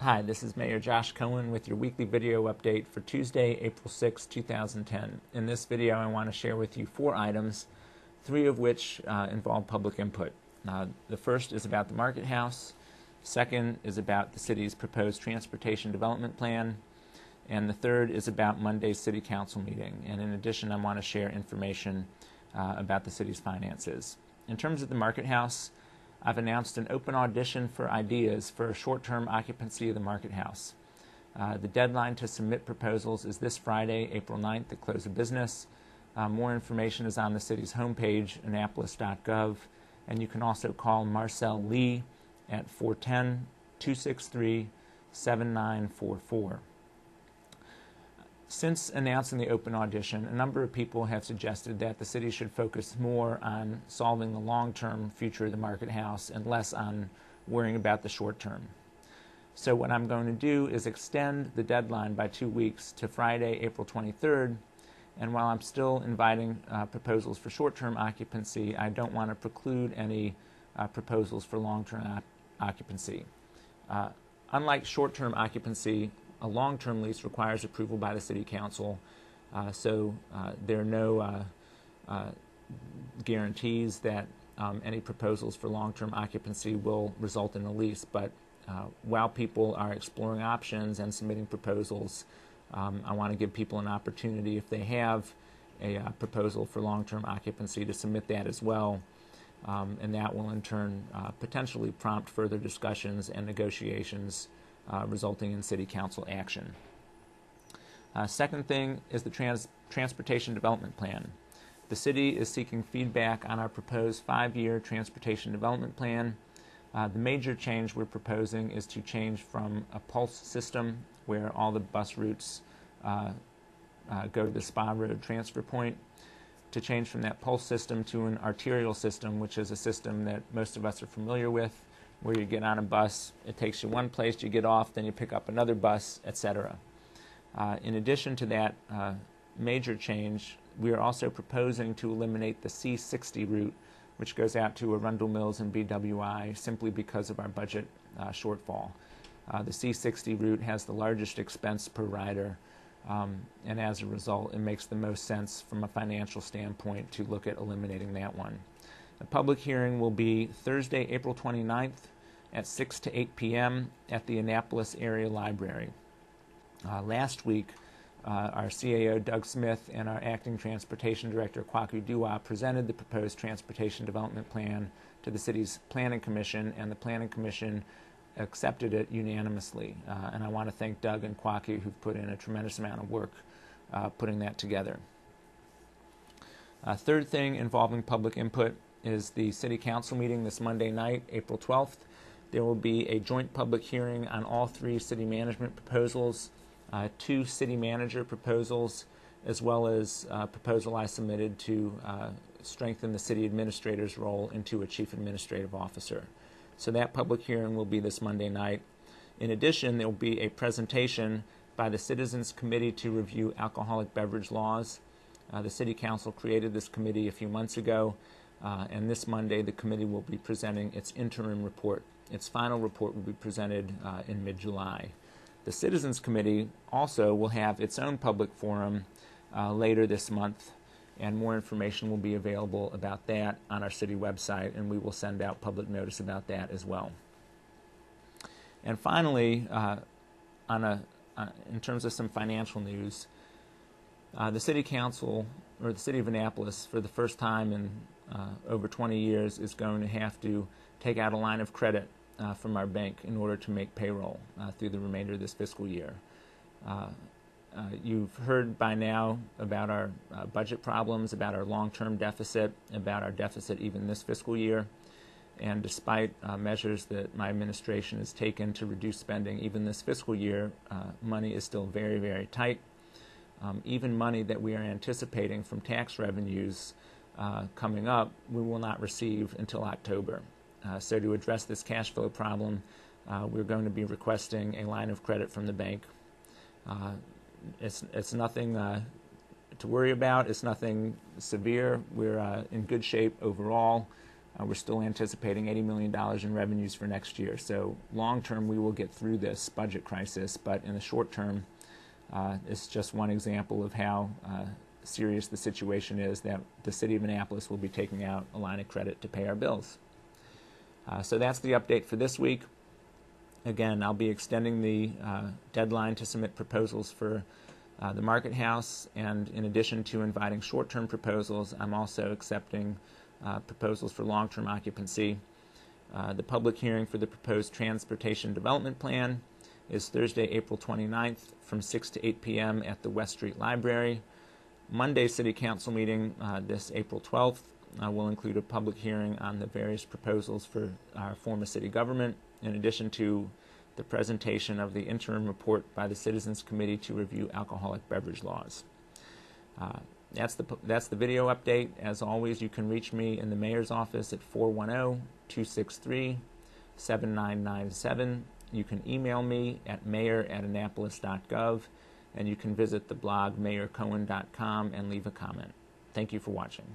Hi, this is Mayor Josh Cohen with your weekly video update for Tuesday, April 6, 2010. In this video, I want to share with you 4 items, 3 of which involve public input. The first is about the Market House, second is about the city's proposed transportation development plan, and the third is about Monday's City Council meeting. And in addition, I want to share information about the city's finances. In terms of the Market House, I've announced an open audition for ideas for a short-term occupancy of the Market House. The deadline to submit proposals is this Friday, April 9th at close of business. More information is on the city's homepage, annapolis.gov, and you can also call Marcel Lee at 410-263-7944. Since announcing the open audition, a number of people have suggested that the city should focus more on solving the long-term future of the Market House and less on worrying about the short-term. So what I'm going to do is extend the deadline by 2 weeks to Friday, April 23rd, and while I'm still inviting proposals for short-term occupancy, I don't want to preclude any proposals for long-term occupancy. Unlike short-term occupancy, a long-term lease requires approval by the City Council, so there are no guarantees that any proposals for long-term occupancy will result in a lease. But while people are exploring options and submitting proposals, I want to give people an opportunity, if they have a proposal for long-term occupancy, to submit that as well, and that will in turn potentially prompt further discussions and negotiations resulting in City Council action. Second thing is the Transportation Development Plan. The city is seeking feedback on our proposed 5-year Transportation Development Plan. The major change we're proposing is to change from a pulse system, where all the bus routes go to the Spa Road transfer point, to change from that pulse system to an arterial system, which is a system that most of us are familiar with, where you get on a bus, it takes you one place, you get off, then you pick up another bus, etc. In addition to that major change, we are also proposing to eliminate the C60 route, which goes out to Arundel Mills and BWI, simply because of our budget shortfall. The C60 route has the largest expense per rider, and as a result, it makes the most sense from a financial standpoint to look at eliminating that one. The public hearing will be Thursday, April 29th at 6 to 8 p.m. at the Annapolis Area Library. Last week, our CAO, Doug Smith, and our Acting Transportation Director, Kwaku Dua, presented the proposed Transportation Development Plan to the city's Planning Commission, and the Planning Commission accepted it unanimously. And I want to thank Doug and Kwaku, who've put in a tremendous amount of work putting that together. Third thing involving public input is the City Council meeting this Monday night, April 12th. There will be a joint public hearing on all 3 city management proposals, 2 city manager proposals, as well as a proposal I submitted to strengthen the city administrator's role into a chief administrative officer. So that public hearing will be this Monday night. In addition, there will be a presentation by the Citizens Committee to review alcoholic beverage laws. The City Council created this committee a few months ago, and this Monday the committee will be presenting its interim report. Its final report will be presented in mid-July. The Citizens Committee also will have its own public forum later this month, and more information will be available about that on our city website, and we will send out public notice about that as well. And finally, in terms of some financial news, the City Council, or the City of Annapolis, for the first time in over 20 years, is going to have to take out a line of credit from our bank in order to make payroll through the remainder of this fiscal year. You've heard by now about our budget problems, about our long-term deficit, about our deficit even this fiscal year. And despite measures that my administration has taken to reduce spending even this fiscal year, money is still very, very tight. Even money that we are anticipating from tax revenues coming up, we will not receive until October. So to address this cash flow problem, we're going to be requesting a line of credit from the bank. It's nothing to worry about. It's nothing severe. We're in good shape overall. We're still anticipating $80 million in revenues for next year. So long term, we will get through this budget crisis, but in the short term, it's just one example of how serious the situation is, that the city of Annapolis will be taking out a line of credit to pay our bills. So that's the update for this week. Again, I'll be extending the deadline to submit proposals for the Market House, and in addition to inviting short-term proposals, I'm also accepting proposals for long-term occupancy. The public hearing for the proposed Transportation Development Plan is Thursday, April 29th from 6 to 8 p.m. at the West Street Library. Monday City Council meeting, this April 12th, will include a public hearing on the various proposals for our form of city government, in addition to the presentation of the interim report by the Citizens Committee to review alcoholic beverage laws. That's the video update. As always, you can reach me in the mayor's office at 410-263-7997. You can email me at mayor@annapolis.gov, and you can visit the blog mayorcohen.com and leave a comment. Thank you for watching.